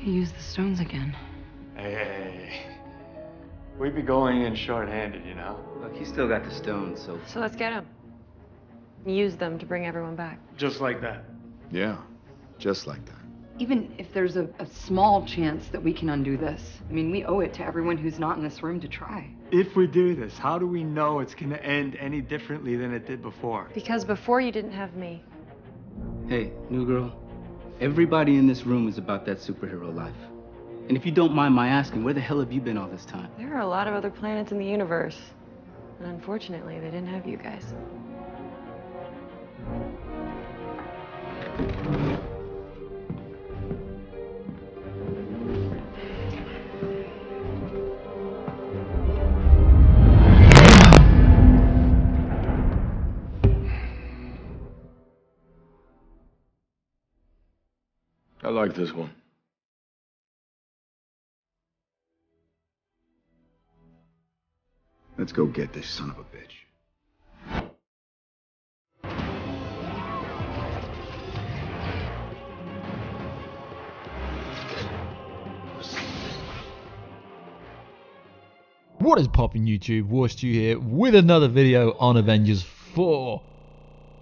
He used the stones again. Hey. We'd be going in short-handed, you know? Look, he's still got the stones, so... So let's get him. Use them to bring everyone back. Just like that. Yeah, just like that. Even if there's a small chance that we can undo this, I mean, we owe it to everyone who's not in this room to try. If we do this, how do we know it's gonna end any differently than it did before? Because before you didn't have me. Hey, new girl. Everybody in this room is about that superhero life. And if you don't mind my asking, where the hell have you been all this time? There are a lot of other planets in the universe. And unfortunately, they didn't have you guys. I like this one. Let's go get this son of a bitch. What is poppin' YouTube? Warstu here with another video on Avengers 4.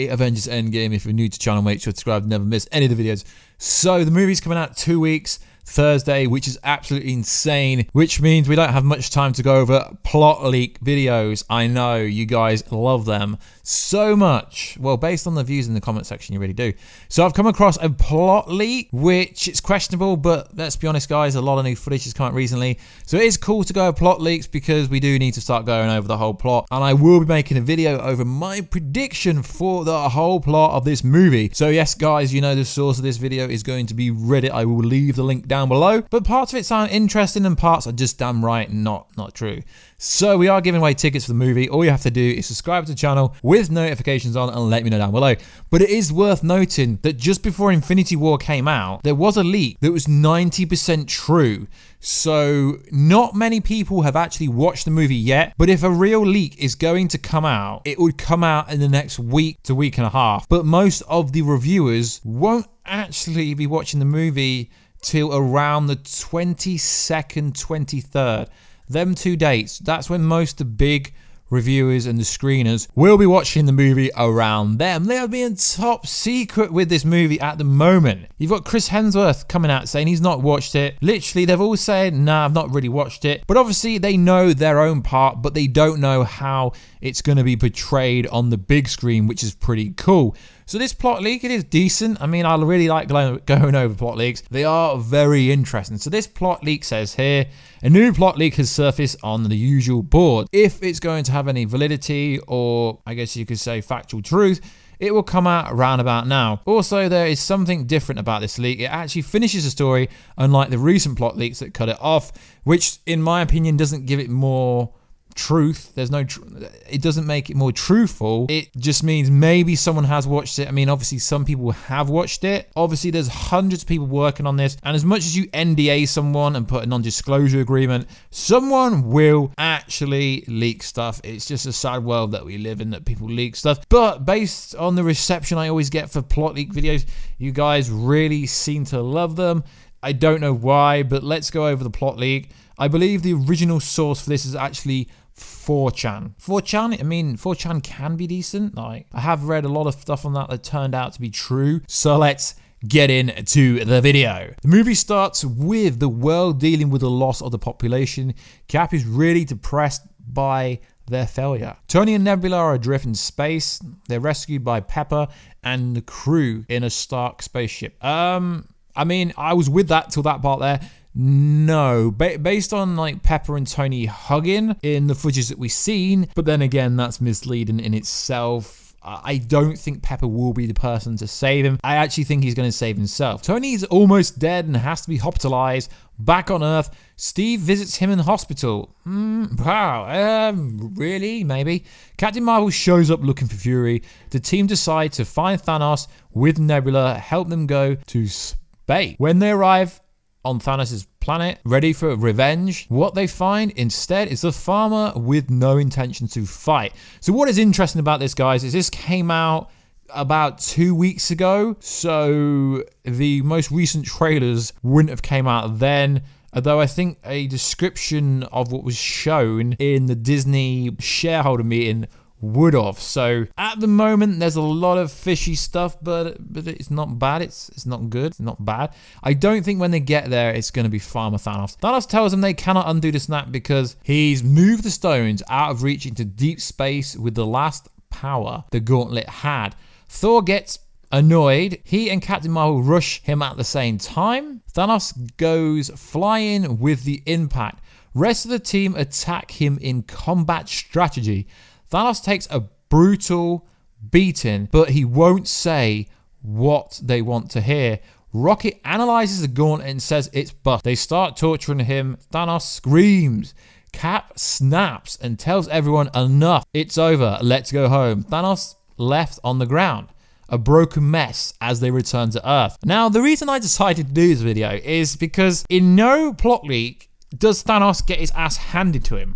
Avengers EndGame. If you're new to the channel, make sure to subscribe to never miss any of the videos. So the movie's coming out 2 weeks, Thursday, which is absolutely insane, which means we don't have much time to go over plot leak videos. I know you guys love them so much. Well, based on the views in the comment section, you really do. So I've come across a plot leak, which is questionable, but let's be honest, guys, a lot of new footage has come out recently. So it is cool to go over plot leaks because we do need to start going over the whole plot. And I will be making a video over my prediction for the whole plot of this movie. So yes, guys, you know the source of this video is going to be Reddit. I will leave the link down below, but parts of it sound interesting and parts are just damn right not true. So we are giving away tickets for the movie. All you have to do is subscribe to the channel with notifications on and let me know down below. But it is worth noting that just before Infinity War came out, there was a leak that was 90% true. So not many people have actually watched the movie yet, but if a real leak is going to come out, it would come out in the next week to week and a half. But most of the reviewers won't actually be watching the movie till around the 22nd, 23rd. Them 2 dates, that's when most of the big reviewers and the screeners will be watching the movie around them. They're being top secret with this movie at the moment. You've got Chris Hemsworth coming out saying he's not watched it. Literally, they've all said, nah, I've not really watched it. But obviously, they know their own part, but they don't know how it's going to be portrayed on the big screen, which is pretty cool. So this plot leak, it is decent. I mean, I really like going over plot leaks. They are very interesting. So this plot leak says here, a new plot leak has surfaced on the usual board. If it's going to have any validity or I guess you could say factual truth, it will come out around about now. Also, there is something different about this leak. It actually finishes the story, unlike the recent plot leaks that cut it off, which in my opinion doesn't give it more truth. There's no it doesn't make it more truthful. It just means maybe someone has watched it. I mean, obviously some people have watched it. Obviously there's hundreds of people working on this, and as much as you NDA someone and put a non-disclosure agreement, someone will actually leak stuff. It's just a sad world that we live in, that people leak stuff. But based on the reception I always get for plot leak videos, you guys really seem to love them. I don't know why, but let's go over the plot leak. I believe the original source for this is actually 4chan. 4chan, I mean, 4chan can be decent. Like, I have read a lot of stuff on that turned out to be true. So let's get into the video. The movie starts with the world dealing with the loss of the population. Cap is really depressed by their failure. Tony and Nebula are adrift in space. They're rescued by Pepper and the crew in a Stark spaceship. I mean, I was with that till that part there. No, based on like Pepper and Tony hugging in the footage that we've seen, but then again, that's misleading in itself. I don't think Pepper will be the person to save him. I actually think he's going to save himself. Tony's almost dead and has to be hospitalized. Back on Earth, Steve visits him in hospital. Wow, really? Maybe. Captain Marvel shows up looking for Fury. The team decide to find Thanos with Nebula, help them go to space. When they arrive on Thanos' planet, ready for revenge, what they find instead is the farmer with no intention to fight. So what is interesting about this, guys, is this came out about 2 weeks ago, so the most recent trailers wouldn't have came out then. Although I think a description of what was shown in the Disney shareholder meeting would have. So at the moment, there's a lot of fishy stuff, but it's not bad. It's not good. It's not bad. I don't think when they get there, it's going to be Farmer Thanos. Thanos tells them they cannot undo the snap because he's moved the stones out of reach into deep space with the last power the gauntlet had. Thor gets annoyed. He and Captain Marvel rush him at the same time. Thanos goes flying with the impact. Rest of the team attack him in combat strategy. Thanos takes a brutal beating, but he won't say what they want to hear. Rocket analyzes the gauntlet and says it's bust. They start torturing him. Thanos screams. Cap snaps and tells everyone enough. It's over. Let's go home. Thanos left on the ground, a broken mess as they return to Earth. Now, the reason I decided to do this video is because in no plot leak does Thanos get his ass handed to him.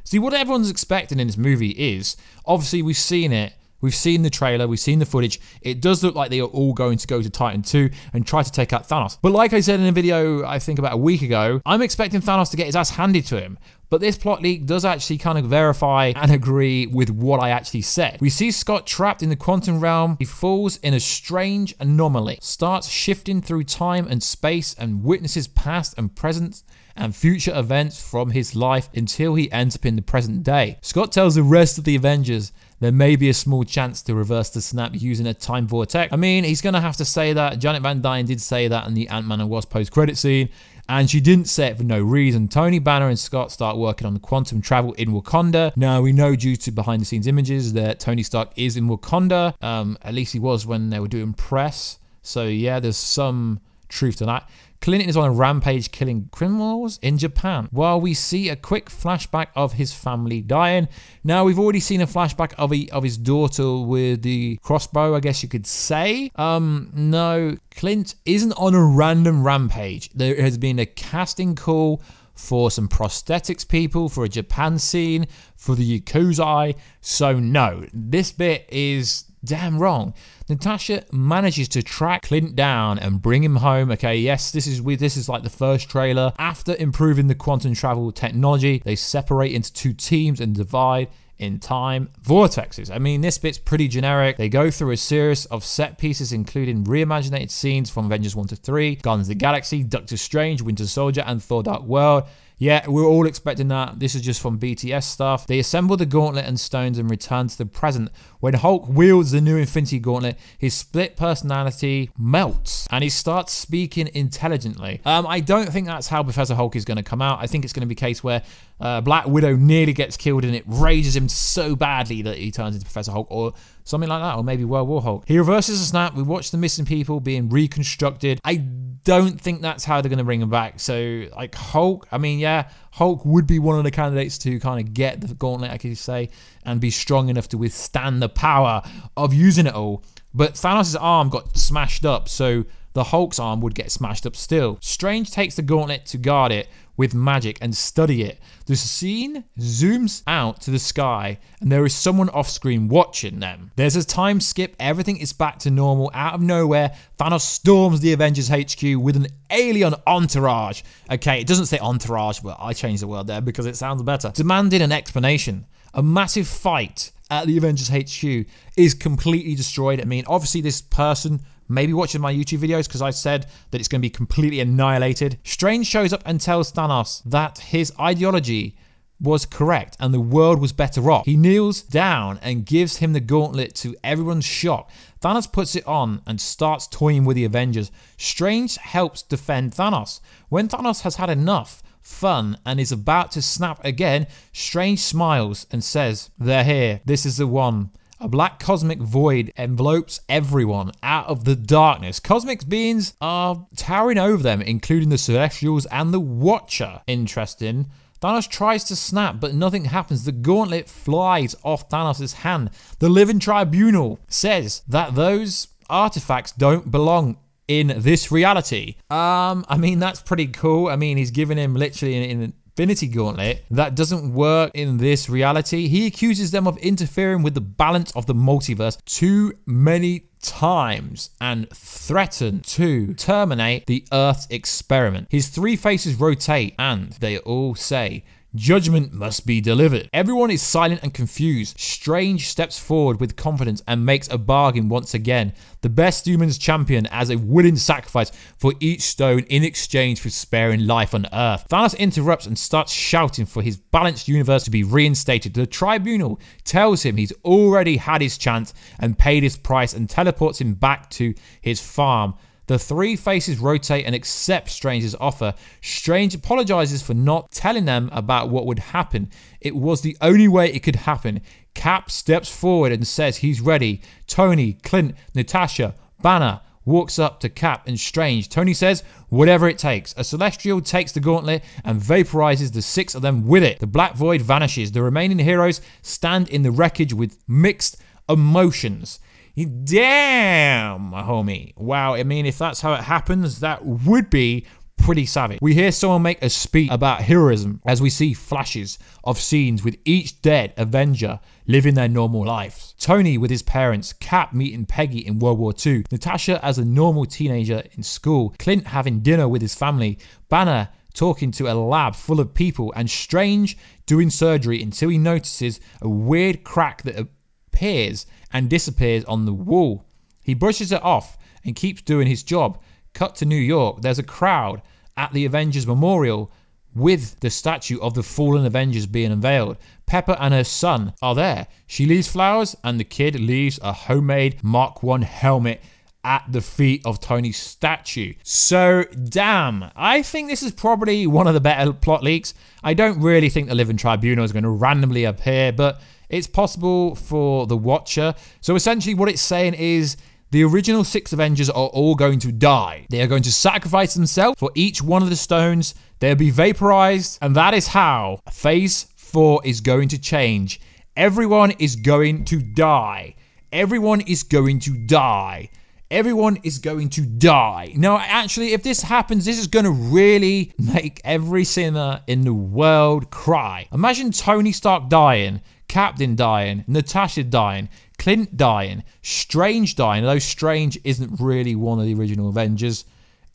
See, what everyone's expecting in this movie is, obviously we've seen it, we've seen the trailer, we've seen the footage, it does look like they are all going to go to Titan 2 and try to take out Thanos. But like I said in a video, I think about a week ago, I'm expecting Thanos to get his ass handed to him. But this plot leak does actually kind of verify and agree with what I actually said. We see Scott trapped in the quantum realm. He falls in a strange anomaly, starts shifting through time and space and witnesses past and present and future events from his life until he ends up in the present day. Scott tells the rest of the Avengers there may be a small chance to reverse the snap using a time vortex. I mean, he's going to have to say that. Janet Van Dyne did say that in the Ant-Man and Wasp post-credit scene, and she didn't say it for no reason. Tony, Banner, and Scott start working on the quantum travel in Wakanda. Now, we know due to behind-the-scenes images that Tony Stark is in Wakanda. At least he was when they were doing press. So, yeah, there's some truth to that. Clint is on a rampage killing criminals in Japan while we see a quick flashback of his family dying. Now, we've already seen a flashback of his daughter with the crossbow, I guess you could say. No, Clint isn't on a random rampage. There has been a casting call for some prosthetics people, for a Japan scene, for the Yakuza. So no, this bit is damn wrong. Natasha manages to track Clint down and bring him home. Okay, yes, this is like the first trailer. After improving the quantum travel technology, they separate into two teams and divide in time vortexes. I mean, this bit's pretty generic. They go through a series of set pieces, including reimagined scenes from Avengers 1 to 3, Guardians of the Galaxy, Doctor Strange, Winter Soldier, and Thor Dark World. Yeah, we're all expecting that. This is just from BTS stuff. They assemble the gauntlet and stones and return to the present. When Hulk wields the new Infinity Gauntlet, his split personality melts and he starts speaking intelligently. I don't think that's how Professor Hulk is going to come out. I think it's going to be a case where Black Widow nearly gets killed and it rages him so badly that he turns into Professor Hulk, or something like that, or maybe World War Hulk. He reverses the snap. We watch the missing people being reconstructed. I don't think that's how they're going to bring him back. So, like, Hulk, I mean, yeah, Hulk would be one of the candidates to kind of get the gauntlet, I could say, and be strong enough to withstand the power of using it all. But Thanos' arm got smashed up, so the Hulk's arm would get smashed up still. Strange takes the gauntlet to guard it with magic and study it. The scene zooms out to the sky and there is someone off screen watching them. There's a time skip, everything is back to normal. Out of nowhere, Thanos storms the Avengers HQ with an alien entourage. Okay, it doesn't say entourage, but I changed the word there because it sounds better. Demanding an explanation. A massive fight at the Avengers HQ is completely destroyed. I mean, obviously this person maybe watching my YouTube videos because I said that it's going to be completely annihilated. Strange shows up and tells Thanos that his ideology was correct and the world was better off. He kneels down and gives him the gauntlet to everyone's shock. Thanos puts it on and starts toying with the Avengers. Strange helps defend Thanos. When Thanos has had enough fun and is about to snap again, Strange smiles and says, "They're here. This is the one." A black cosmic void envelopes everyone out of the darkness. Cosmic beings are towering over them, including the Celestials and the Watcher. Interesting. Thanos tries to snap, but nothing happens. The gauntlet flies off Thanos' hand. The Living Tribunal says that those artifacts don't belong in this reality. I mean, that's pretty cool. I mean, he's giving him literally in Infinity Gauntlet that doesn't work in this reality. He accuses them of interfering with the balance of the multiverse too many times and threaten to terminate the Earth's experiment. His three faces rotate and they all say, "Judgment must be delivered." Everyone is silent and confused. Strange steps forward with confidence and makes a bargain once again. The best humans champion as a willing sacrifice for each stone in exchange for sparing life on Earth. Thanos interrupts and starts shouting for his balanced universe to be reinstated. The Tribunal tells him he's already had his chance and paid his price and teleports him back to his farm. The three faces rotate and accept Strange's offer. Strange apologizes for not telling them about what would happen. It was the only way it could happen. Cap steps forward and says he's ready. Tony, Clint, Natasha, Banner walks up to Cap and Strange. Tony says, "Whatever it takes." A Celestial takes the gauntlet and vaporizes the six of them with it. The Black Void vanishes. The remaining heroes stand in the wreckage with mixed emotions. Damn, homie. Wow, I mean, if that's how it happens, that would be pretty savage. We hear someone make a speech about heroism as we see flashes of scenes with each dead Avenger living their normal lives. Tony with his parents, Cap meeting Peggy in World War II, Natasha as a normal teenager in school, Clint having dinner with his family, Banner talking to a lab full of people, and Strange doing surgery until he notices a weird crack that appears and disappears on the wall. He brushes it off and keeps doing his job. Cut to New York. There's a crowd at the Avengers Memorial with the statue of the fallen Avengers being unveiled. Pepper and her son are there. She leaves flowers and the kid leaves a homemade Mark I helmet at the feet of Tony's statue. So, damn, I think this is probably one of the better plot leaks. I don't really think the Living Tribunal is going to randomly appear, but it's possible for the Watcher. So essentially what it's saying is the original 6 Avengers are all going to die. They are going to sacrifice themselves for each one of the stones. They'll be vaporized. And that is how Phase 4 is going to change. Everyone is going to die. Everyone is going to die. Everyone is going to die. Now, actually, if this happens, this is going to really make every cinema in the world cry. Imagine Tony Stark dying, Captain dying, Natasha dying, Clint dying, Strange dying, although Strange isn't really one of the original Avengers,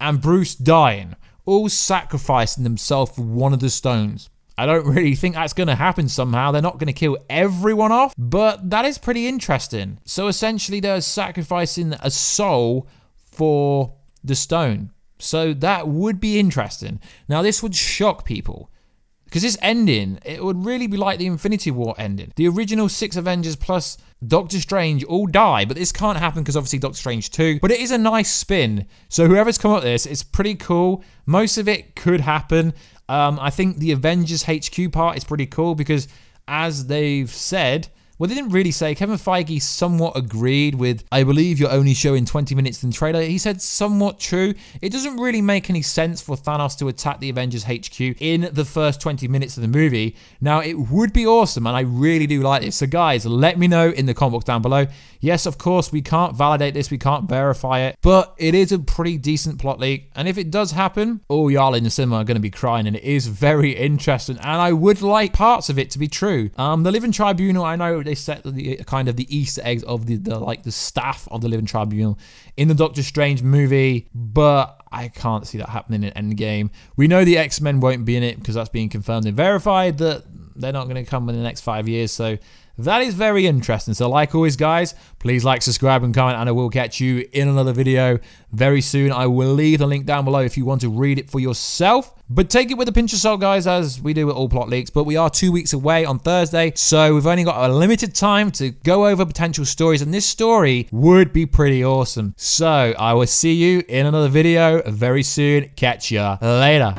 and Bruce dying, all sacrificing themselves for one of the stones. I don't really think that's going to happen somehow. They're not going to kill everyone off, but that is pretty interesting. So essentially they're sacrificing a soul for the stone. So that would be interesting. Now this would shock people. Because this ending, it would really be like the Infinity War ending. The original 6 Avengers plus Doctor Strange all die, but this can't happen because obviously Doctor Strange 2. But it is a nice spin. So whoever's come up with this, it's pretty cool. Most of it could happen. I think the Avengers HQ part is pretty cool because as they've said, well, they didn't really say. Kevin Feige somewhat agreed with, I believe you're only showing 20 minutes in the trailer. He said somewhat true. It doesn't really make any sense for Thanos to attack the Avengers HQ in the first 20 minutes of the movie. Now, it would be awesome, and I really do like this. So, guys, let me know in the comment box down below. Yes, of course, we can't validate this. We can't verify it, but it is a pretty decent plot leak. And if it does happen, all y'all in the cinema are going to be crying, and it is very interesting. And I would like parts of it to be true. The Living Tribunal, I know they set the kind of the Easter eggs of the staff of the Living Tribunal in the Doctor Strange movie, but I can't see that happening in Endgame. We know the X-Men won't be in it because that's being confirmed and verified that they're not going to come in the next 5 years. So that is very interesting. So like always, guys, please like, subscribe, and comment, and I will catch you in another video very soon. I will leave the link down below if you want to read it for yourself. But take it with a pinch of salt, guys, as we do with all plot leaks. But we are 2 weeks away on Thursday, so we've only got a limited time to go over potential stories, and this story would be pretty awesome. So I will see you in another video very soon. Catch ya later.